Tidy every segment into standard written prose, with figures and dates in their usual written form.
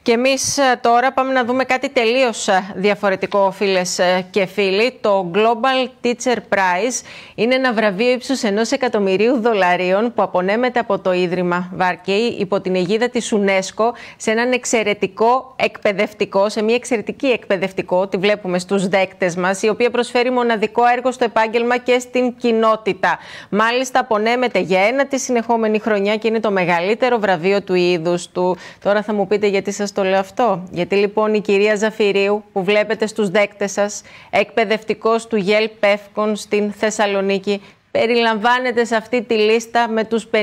Και εμείς τώρα πάμε να δούμε κάτι τελείως διαφορετικό, φίλες και φίλοι. Το Global Teacher Prize είναι ένα βραβείο ύψους $1.000.000 που απονέμεται από το Ίδρυμα Βάρκεϊ υπό την αιγίδα της UNESCO σε έναν εξαιρετικό εκπαιδευτικό, σε μια εξαιρετική εκπαιδευτικό, τη βλέπουμε στους δέκτες μας, η οποία προσφέρει μοναδικό έργο στο επάγγελμα και στην κοινότητα. Μάλιστα απονέμεται για ένατη συνεχόμενη χρονιά και είναι το μεγαλύτερο βραβείο του είδους του. Τώρα θα μου πείτε γιατί σας το λέω αυτό. Γιατί λοιπόν η κυρία Ζαφυρίου που βλέπετε στους δέκτες σας, εκπαιδευτικός του ΓΕΛ Πεύκον στην Θεσσαλονίκη, περιλαμβάνεται σε αυτή τη λίστα με τους 50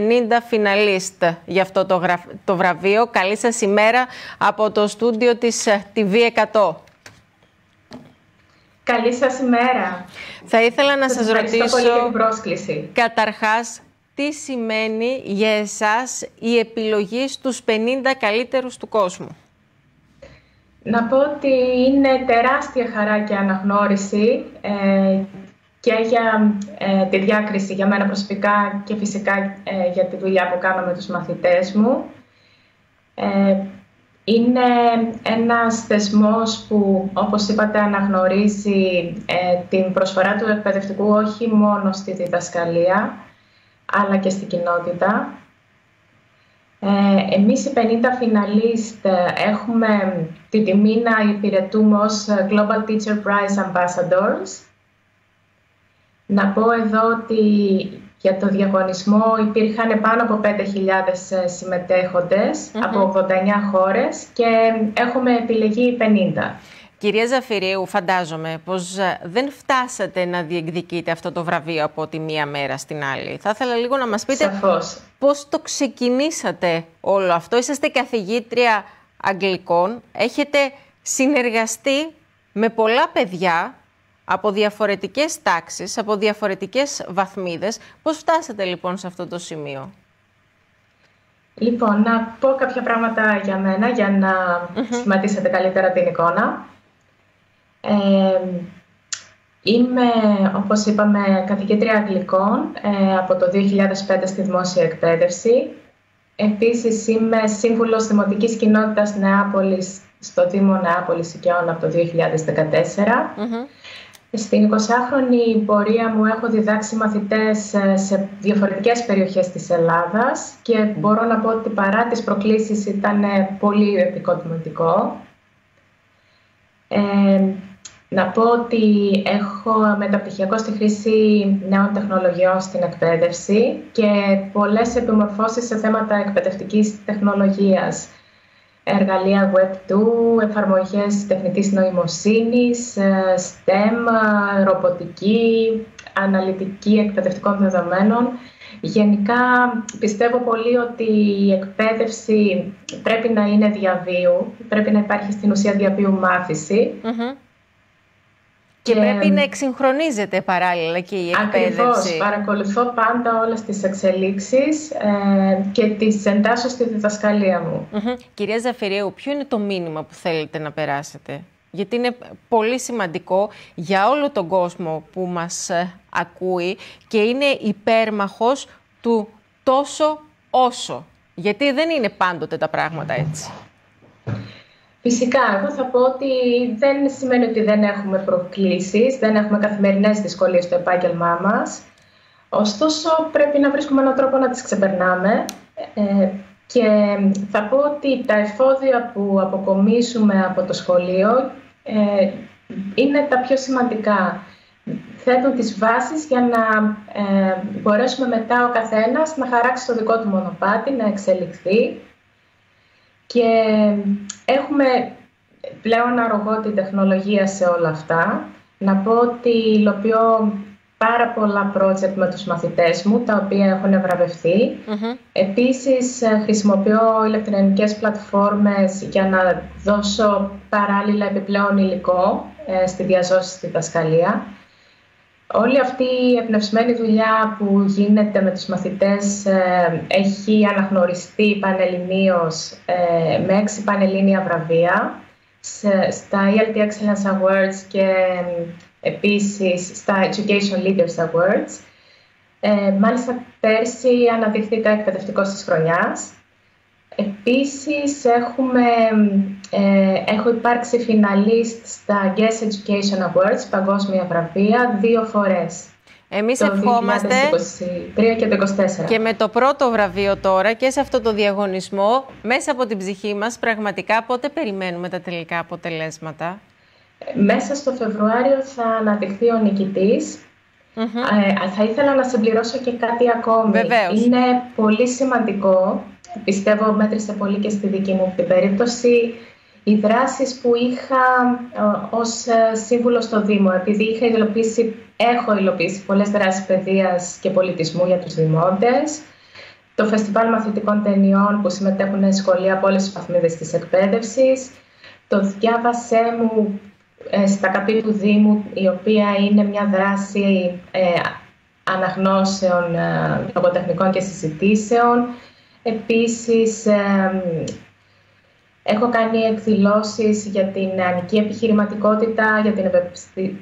φιναλίστ για αυτό το βραβείο. Καλή σας ημέρα από το στούντιο της TV100. Καλή σας ημέρα. Θα ήθελα να σας ρωτήσω πολύ για την πρόσκληση. Καταρχάς, τι σημαίνει για εσάς η επιλογή στους 50 καλύτερους του κόσμου? Να πω ότι είναι τεράστια χαρά και αναγνώριση και για τη διάκριση για μένα προσωπικά και φυσικά για τη δουλειά που κάνω με τους μαθητές μου. Είναι ένας θεσμός που, όπως είπατε, αναγνωρίζει την προσφορά του εκπαιδευτικού όχι μόνο στη διδασκαλία, αλλά και στην κοινότητα. Εμείς οι 50 φιναλίστ έχουμε την τιμή να υπηρετούμε ως Global Teacher Prize Ambassadors. Να πω εδώ ότι για το διαγωνισμό υπήρχαν πάνω από 5.000 συμμετέχοντες από 89 χώρες και έχουμε επιλεγεί 50. Κυρία Ζαφυρίου, φαντάζομαι πως δεν φτάσατε να διεκδικείτε αυτό το βραβείο από τη μία μέρα στην άλλη. Θα ήθελα λίγο να μας πείτε πώς το ξεκινήσατε όλο αυτό. Είσαστε καθηγήτρια αγγλικών, έχετε συνεργαστεί με πολλά παιδιά από διαφορετικές τάξεις, από διαφορετικές βαθμίδες. Πώς φτάσατε λοιπόν σε αυτό το σημείο? Λοιπόν, να πω κάποια πράγματα για μένα, για να σχηματίσετε καλύτερα την εικόνα. Είμαι, όπως είπαμε, καθηγήτρια αγγλικών από το 2005 στη δημόσια εκπαίδευση. Επίσης, είμαι σύμβουλος Δημοτικής Κοινότητας Νεάπολης στο Δήμο Νεάπολης Οικειών από το 2014. Στην 20χρονη πορεία μου έχω διδάξει μαθητές σε διαφορετικές περιοχές της Ελλάδας και μπορώ να πω ότι παρά τις προκλήσεις ήταν πολύ επικοδομητικό. Να πω ότι έχω μεταπτυχιακό στη χρήση νέων τεχνολογιών στην εκπαίδευση και πολλές επιμορφώσεις σε θέματα εκπαιδευτικής τεχνολογίας. Εργαλεία Web2, εφαρμογές τεχνητής νοημοσύνης, STEM, ρομποτική, αναλυτική εκπαιδευτικών δεδομένων. Γενικά πιστεύω πολύ ότι η εκπαίδευση πρέπει να είναι διαβίου, πρέπει να υπάρχει στην ουσία διαβίου μάθηση. Και πρέπει να εξυγχρονίζεται παράλληλα και η εκπαίδευση. Ακριβώς. Παρακολουθώ πάντα όλες τις εξελίξεις και τις εντάσσω στη διδασκαλία μου. Κυρία Ζαφυρίου, ποιο είναι το μήνυμα που θέλετε να περάσετε? Γιατί είναι πολύ σημαντικό για όλο τον κόσμο που μας ακούει και είναι υπέρμαχος του τόσο όσο. Γιατί δεν είναι πάντοτε τα πράγματα έτσι. Φυσικά, εγώ θα πω ότι δεν σημαίνει ότι δεν έχουμε προκλήσεις, δεν έχουμε καθημερινές δυσκολίες στο επάγγελμά μας. Ωστόσο, πρέπει να βρίσκουμε έναν τρόπο να τις ξεπερνάμε και θα πω ότι τα εφόδια που αποκομίσουμε από το σχολείο είναι τα πιο σημαντικά. Θέτουν τις βάσεις για να μπορέσουμε μετά ο καθένας να χαράξει το δικό του μονοπάτι, να εξελιχθεί. Και έχουμε πλέον αρρωγό την τεχνολογία σε όλα αυτά. Να πω ότι υλοποιώ πάρα πολλά project με τους μαθητές μου, τα οποία έχουν βραβευτεί. Επίσης, χρησιμοποιώ ηλεκτρονικές πλατφόρμες για να δώσω παράλληλα επιπλέον υλικό στη διαζώση στη διδασκαλία. Όλη αυτή η εμπνευσμένη δουλειά που γίνεται με τους μαθητές έχει αναγνωριστεί πανελληνίως με 6 πανελλήνια βραβεία στα ELT Excellence Awards και επίσης στα Education Leaders Awards. Μάλιστα πέρσι αναδείχθηκα εκπαιδευτικός της χρονιάς Επίσης, έχω υπάρξει φιναλίστ στα Guess Education Awards, παγκόσμια βραβεία, 2 φορές. Εμείς ευχόμαστε 2023 και το 2024. Και με το πρώτο βραβείο τώρα και σε αυτό το διαγωνισμό, μέσα από την ψυχή μας, πραγματικά πότε περιμένουμε τα τελικά αποτελέσματα? Μέσα στο Φεβρουάριο θα αναδειχθεί ο νικητής. Θα ήθελα να συμπληρώσω και κάτι ακόμη. Βεβαίως. Είναι πολύ σημαντικό, πιστεύω μέτρησε πολύ και στη δική μου την περίπτωση, οι δράσεις που είχα ως σύμβουλο στο Δήμο, επειδή έχω υλοποιήσει πολλές δράσεις παιδείας και πολιτισμού για τους δημότες, το Φεστιβάλ Μαθητικών Ταινιών που συμμετέχουν σχολεία από όλες τις βαθμίδες της εκπαίδευσης, το Διάβασέ μου στα ΚΑΠΗ του Δήμου, η οποία είναι μια δράση αναγνώσεων λογοτεχνικών και συζητήσεων. Επίσης, έχω κάνει εκδηλώσεις για την νεανική επιχειρηματικότητα, για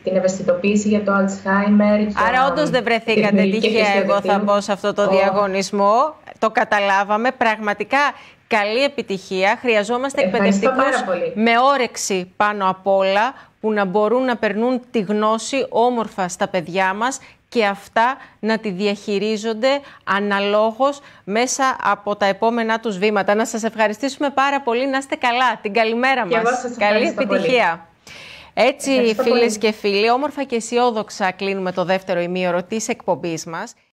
την ευαισθητοποίηση για το Alzheimer. Άρα όντως δεν βρεθήκατε τυχαία, εγώ θα πω, σε αυτό το διαγωνισμό. Το καταλάβαμε. Πραγματικά καλή επιτυχία. Χρειαζόμαστε εκπαιδευτικούς με όρεξη πάνω απ' όλα, που να μπορούν να περνούν τη γνώση όμορφα στα παιδιά μας και αυτά να τη διαχειρίζονται αναλόγως μέσα από τα επόμενά τους βήματα. Να σας ευχαριστήσουμε πάρα πολύ. Να είστε καλά. Την καλημέρα μας. Καλή επιτυχία. Πολύ. Έτσι, φίλες και φίλοι, όμορφα και αισιόδοξα κλείνουμε το δεύτερο ημίωρο της εκπομπής μας.